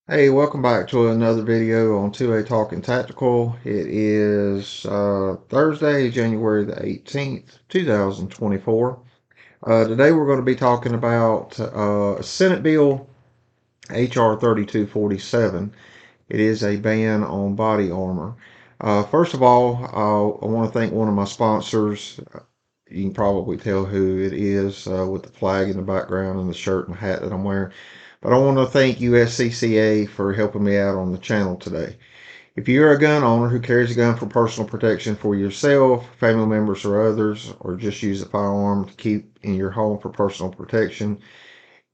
Hey, welcome back to another video on 2A Talking Tactical. It is Thursday, January the 18th, 2024. Today we're going to be talking about Senate Bill H.R. 3247. It is a ban on body armor. First of all, I want to thank one of my sponsors. You can probably tell who it is with the flag in the background and the shirt and hat that I'm wearing. But I want to thank USCCA for helping me out on the channel today. If you're a gun owner who carries a gun for personal protection for yourself, family members, or others, or just use a firearm to keep in your home for personal protection,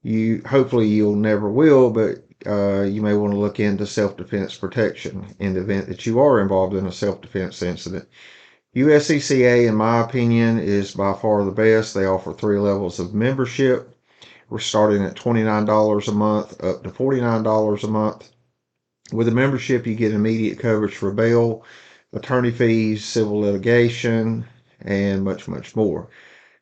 you hopefully you'll never will, but you may want to look into self-defense protection in the event that you are involved in a self-defense incident. USCCA, in my opinion, is by far the best. They offer 3 levels of membership. We're starting at $29 a month up to $49 a month. With a membership, you get immediate coverage for bail, attorney fees, civil litigation, and much, much more.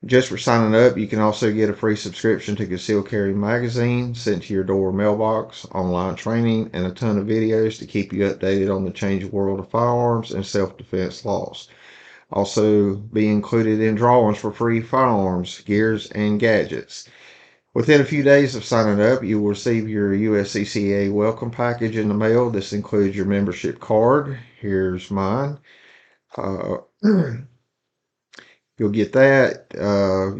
Just for signing up, you can also get a free subscription to Concealed Carry Magazine sent to your door mailbox, online training, and a ton of videos to keep you updated on the changing world of firearms and self-defense laws. Also be included in drawings for free firearms, gears, and gadgets. Within a few days of signing up, you will receive your USCCA welcome package in the mail. This includes your membership card. Here's mine. Uh, You'll get that,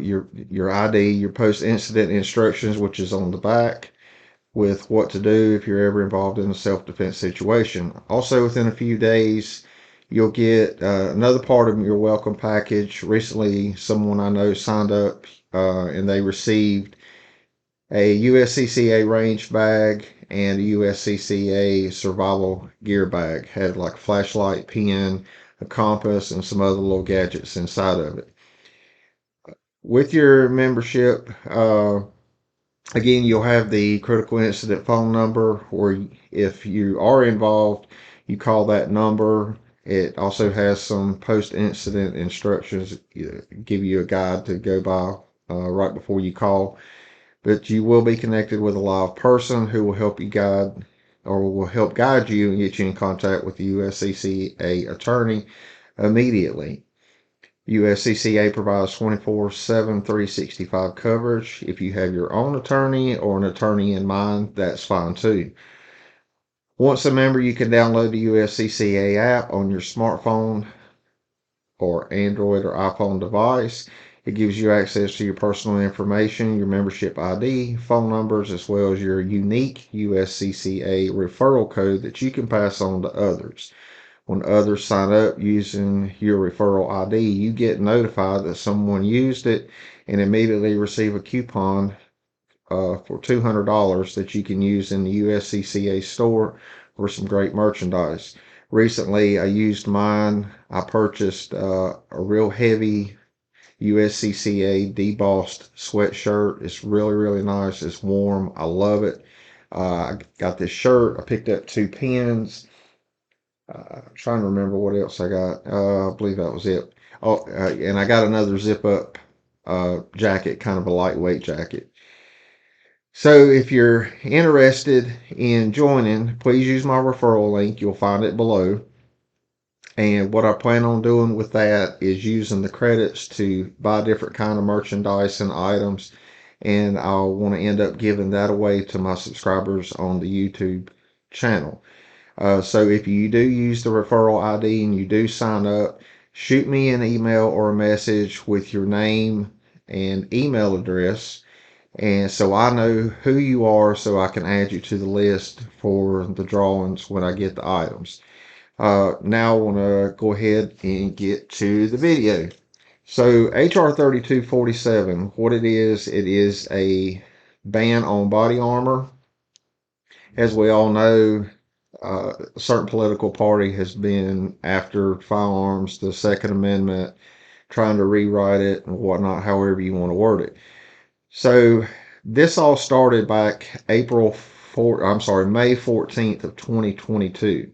your ID, your post-incident instructions, which is on the back, with what to do if you're ever involved in a self-defense situation. Also, within a few days, you'll get another part of your welcome package. Recently, someone I know signed up and they received a USCCA range bag and a USCCA survival gear bag. Had like a flashlight, pen, a compass, and some other little gadgets inside of it. With your membership, again, you'll have the critical incident phone number, or if you are involved, you call that number. It also has some post-incident instructions, give you a guide to go by right before you call. But you will be connected with a live person who will help you guide or will help guide you and get you in contact with the USCCA attorney immediately. USCCA provides 24/7, 365 coverage. If you have your own attorney or an attorney in mind, that's fine too. Once a member, you can download the USCCA app on your smartphone or Android or iPhone device. It gives you access to your personal information, your membership ID, phone numbers, as well as your unique USCCA referral code that you can pass on to others. When others sign up using your referral ID, you get notified that someone used it and immediately receive a coupon for $200 that you can use in the USCCA store for some great merchandise. Recently, I used mine. I purchased a real heavy USCCA debossed sweatshirt. It's really, really nice. It's warm. I love it. I got this shirt. I picked up 2 pens. I'm trying to remember what else I got. I believe that was it. Oh, and I got another zip up jacket, kind of a lightweight jacket. So if you're interested in joining, please use my referral link. You'll find it below. And what I plan on doing with that is using the credits to buy different kind of merchandise and items. And I'll want to end up giving that away to my subscribers on the YouTube channel. So if you do use the referral ID and you do sign up, shoot me an email or a message with your name and email address. And so I know who you are so I can add you to the list for the drawings when I get the items. Now I want to go ahead and get to the video. So HR 3247, what it is a ban on body armor. As we all know, a certain political party has been after firearms, the Second Amendment, trying to rewrite it and whatnot, however you want to word it. So this all started back May 14th of 2022.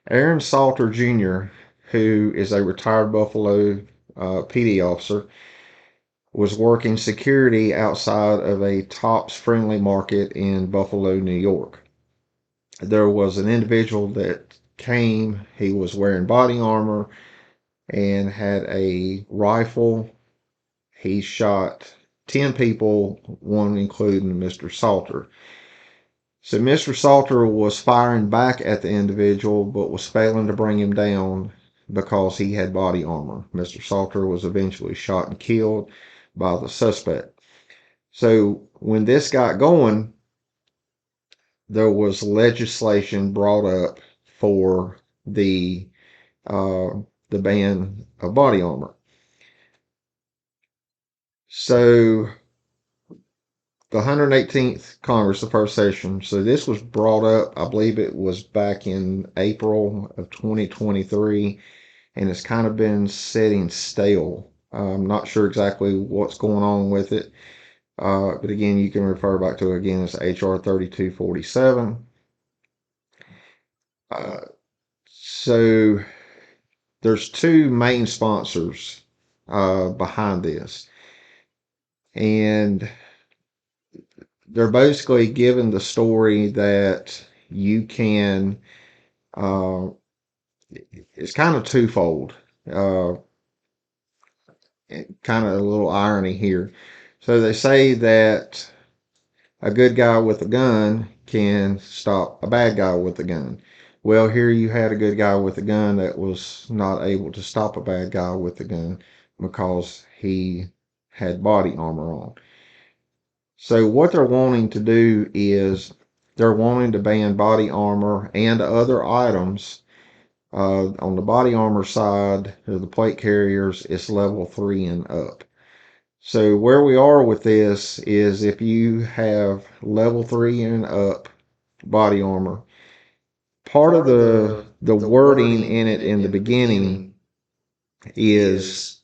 Aaron Salter Jr., who is a retired Buffalo PD officer, was working security outside of a Tops Friendly Market in Buffalo, New York. There was an individual that came, he was wearing body armor and had a rifle. He shot 10 people, one including Mr. Salter. So Mr. Salter was firing back at the individual, but was failing to bring him down because he had body armor. Mr. Salter was eventually shot and killed by the suspect. So when this got going, there was legislation brought up for the uh, the ban of body armor. So the 118th Congress, the first session. So this was brought up, I believe it was back in April of 2023, and it's kind of been sitting stale. I'm not sure exactly what's going on with it. But again, you can refer back to it again. It's HR 3247. Uh, so there's two main sponsors behind this, and they're basically giving the story that you can. Uh, it's kind of twofold. Uh, kind of a little irony here. So they say that a good guy with a gun can stop a bad guy with a gun. Well, here you had a good guy with a gun that was not able to stop a bad guy with a gun because he had body armor on. So what they're wanting to do is they're wanting to ban body armor and other items. On the body armor side of the plate carriers, it's level 3 and up. So where we are with this is if you have level 3 and up body armor, part of the wording in it in the beginning is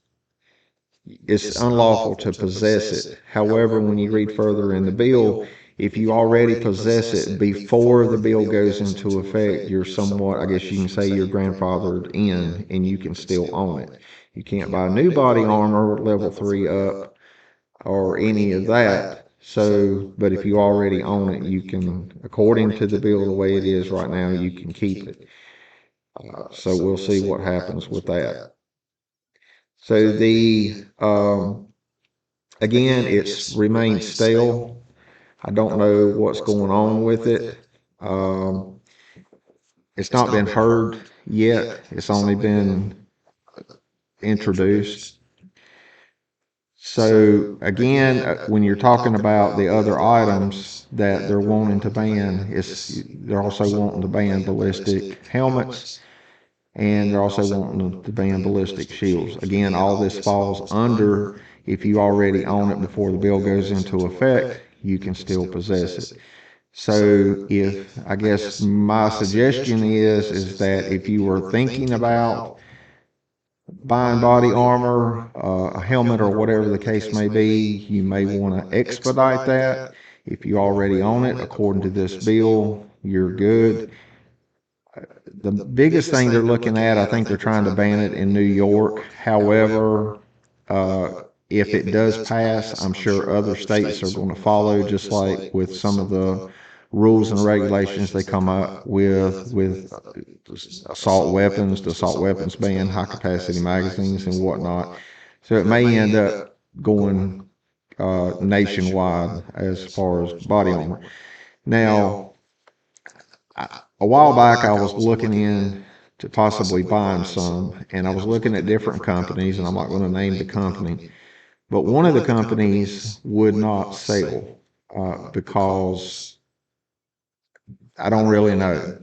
it's unlawful to possess it. However, when you read further in the bill, if you already possess it before the bill goes into effect, you're somewhat, I guess you can say, you're grandfathered in and you can still own it. You can't buy new body armor level 3 up or any of that. So, but if you already own it, you can, according to the bill the way it is right now, you can keep it. So we'll see what happens with that. So again, it's remained stale. I don't know what's going on with it. Um, it's not been heard yet. It's only been introduced. So again, when you're talking about the other items that they're wanting to ban, they're also wanting to ban ballistic helmets and they're also wanting to ban ballistic shields. Again, all this falls under if you already own it before the bill goes into effect, you can still possess it. So if I guess my suggestion is that if you were thinking about buying body armor, a helmet, or whatever the case may be, you may want to expedite that. If you already own it, according to this bill, you're good. The biggest thing they're looking at, I think they're trying to ban it in New York. However, uh, if it does pass, I'm sure other states are going to follow, just like with some of the rules and regulations they come up with assault weapons, the assault weapons ban, high capacity magazines, and whatnot. So it may end up going nationwide as far as body armor. Now, a while back, I was looking in to possibly buying some, and I was looking at different companies, and I'm not going to name the company, but one of the companies would not sell because I don't really know.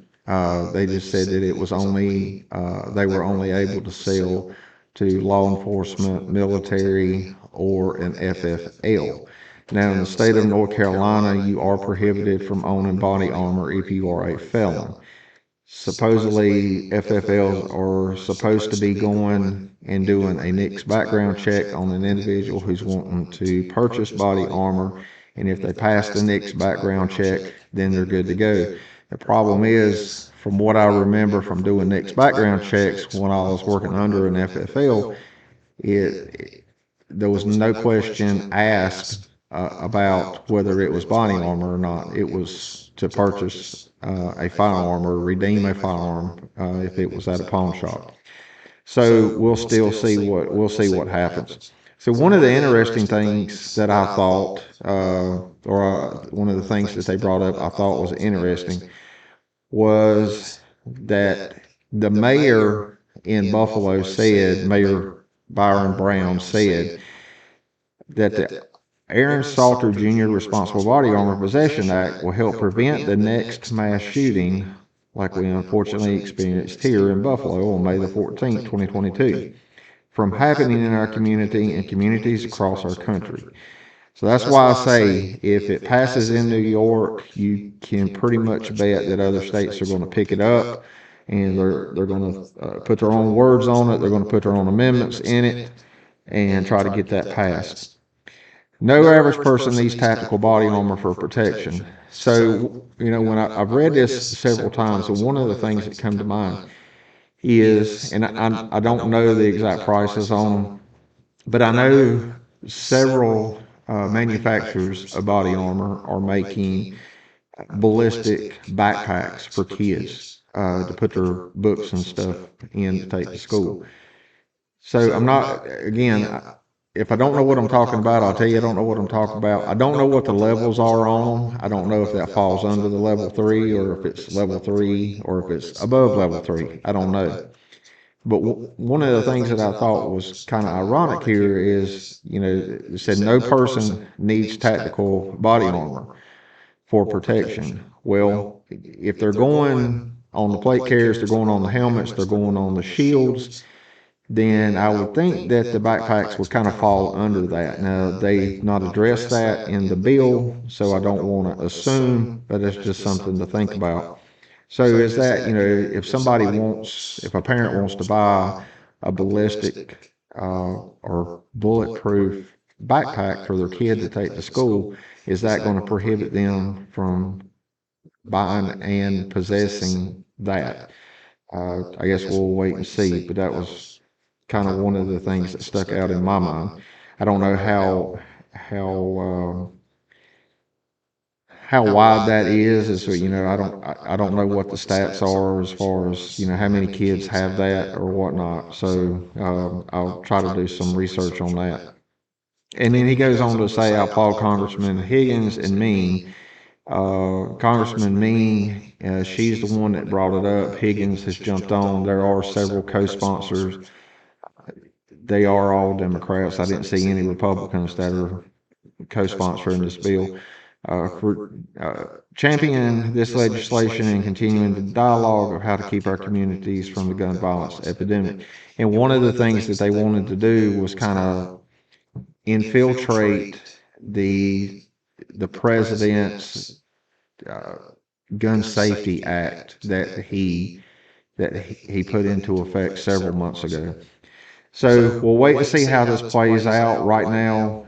They just said that it was only they were only able to sell to law enforcement, military, or an FFL. Now, in the state of North Carolina, you are prohibited from owning body armor if you are a felon. Supposedly, FFLs are supposed to be going and doing a NICS background check on an individual who's wanting to purchase body armor, and if they pass the NICS background check, then they're good to go. The problem is, from what I remember from doing NICS background checks when I was working under an FFL, it there was no question asked about whether it was body armor or not. It was to purchase a firearm or redeem a firearm if it was at a pawn shop. So we'll see what happens. So one of the interesting things that I thought, one of the things that they brought up, I thought was interesting, was that the mayor in Buffalo said, Mayor Byron Brown said that the Aaron Salter Jr. Responsible Body Armor Possession Act will help prevent the next mass shooting like we unfortunately experienced here in Buffalo on May the 14th, 2022, from happening in our community and communities across our country. So that's why I say if it passes in New York, you can pretty much bet that other states are going to pick it up and they're going to put their own words on it. They're going to put their own amendments in it and try to get that passed. No average person needs tactical body armor for protection. So, when I've read this several times, and one of the things that come to mind is, and I don't know the exact prices on them, but I know several manufacturers of body armor are making ballistic backpacks for kids to put their books and stuff in to take to school. So I'm not, again, if I don't know what I'm talking about, I'll tell you I don't know what I'm talking about. I don't know what the levels are on them. I don't know if that falls under the level 3 or if it's level 3 or if it's above level 3. I don't know. But one of the things that I thought was kind of ironic here is, it said no person needs tactical body armor for protection. Well, if they're going on the plate carriers, they're going on the helmets, they're going on the shields, then I would think that the backpacks would kind of fall under that. Now, they've not addressed that in the bill, so I don't want to assume, but it's just something to think about. So is that, if a parent wants to buy a ballistic or bulletproof backpack for their kid to take to school, is that going to prohibit them from buying and possessing that? I guess we'll wait and see, but that was kind of one of the things that stuck out in my mind. I don't know how wide that is I don't know what the stats are as far as how many kids have that or whatnot. So I'll try to do some research on that. And then he goes on to say, I applaud Congressman Higgins and Mean. Congressman Mean, she's the one that brought it up. Higgins has jumped on. There are several co-sponsors. They are all Democrats. I didn't see any Republicans that are co-sponsoring this bill. For championing this legislation and continuing the dialogue of how to keep our communities from the gun violence epidemic. And one of the things that they wanted to do was kind of infiltrate the president's uh, gun safety act that he put into effect several months ago. So we'll wait and see how this plays out. Right now,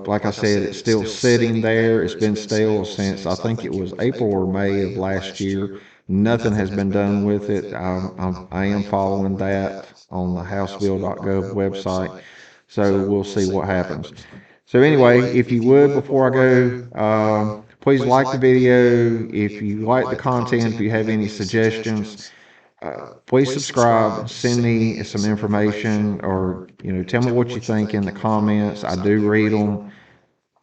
like I said, it's still sitting there. It's been stale since I think it was April or May of last year. Nothing has been done with it. I am following that on the housebill.gov website. So we'll see what happens. So anyway, if you would, before I go, please like the video. If you like the content, if you have any suggestions, please subscribe, send me some information, or tell me what you think in the comments. I do read them.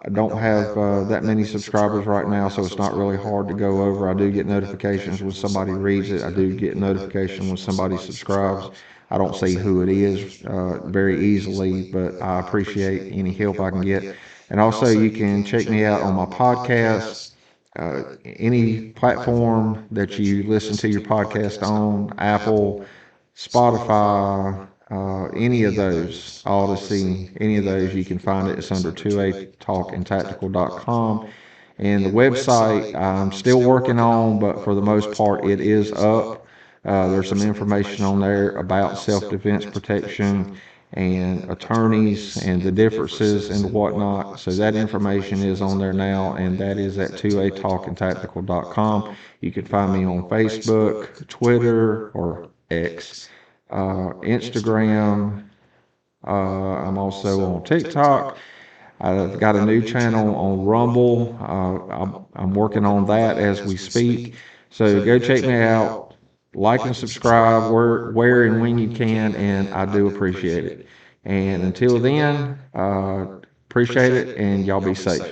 I don't have that many subscribers right now, so it's not really hard to go over. I do get notifications when somebody reads it. I do get notification when somebody subscribes. I don't see who it is very easily, but I appreciate any help I can get. And also, you can check me out on my podcast, any platform that you listen to your podcast on, Apple, Spotify, any of those, Odyssey, any of those, you can find it. It's under 2atalkandtactical.com. And the website I'm still working on, but for the most part, it is up. There's some information on there about self-defense protection and attorneys and the differences and whatnot. So that information is on there now, and that is at 2atalkandtactical.com. You can find me on Facebook, Twitter, or X, Instagram. I'm also on TikTok. I've got a new channel on Rumble. I'm working on that as we speak. So go check me out. Like and subscribe where and when you can, and I do appreciate it. And until then, appreciate it, and y'all be safe.